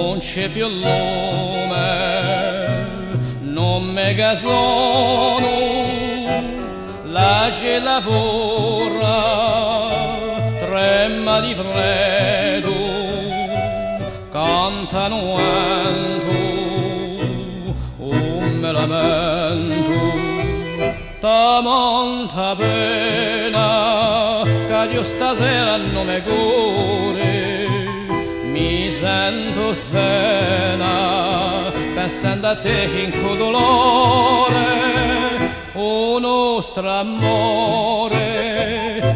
non c'è più lume, non me sono, la c'è lavora, trema di freddo, cantano vento, me lamento, ta monta pena, che io stasera non mi cuore, mi sento spena, pensando a te in quel dolore, o nostro amore,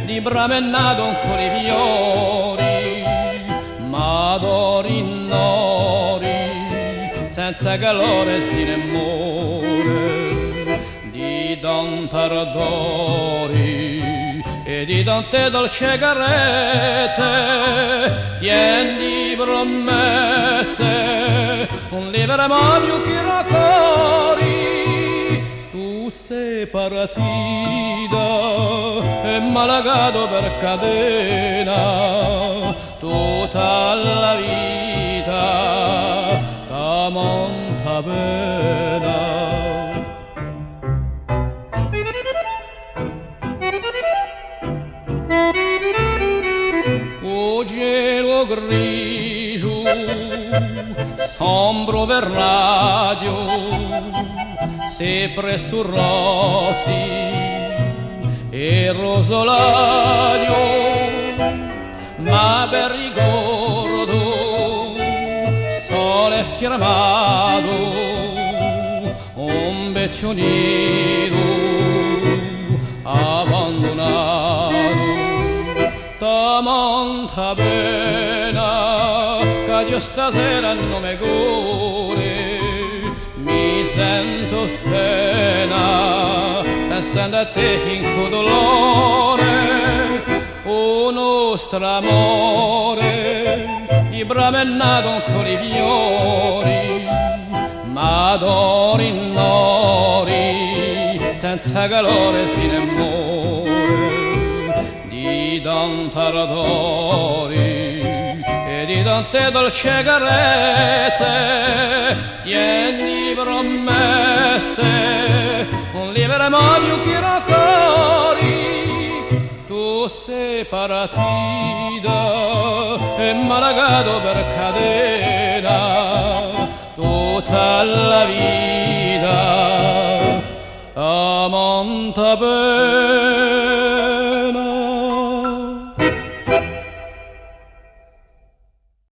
di bramennato ancora i fiori, ma d'ori nori, senza calore si ne muore, di tanti ardori e di tante dolci carezze, pieni di promesse, non livreremo più che raccori. Tu sei partita e malagato per catena tutta la vita, ta monta pena. O cielo grigio, sombro per radio, sempre su rossi e rosolario, ma per ricordo sole firmato un vecchio nido abbandonato, ta monta pena che io stasera non mi cuore, mi sento spena pensando a te in quel dolore, o nostro amore, di bramennato ancora i fiori, ma d'ori nori, senza calore si ne muore, di tanti ardori e di tante dolci carezze, pieni di promesse, non livreremo più che raccori. Tu sei partita e malagato per catena tutta la vita, a monta pena.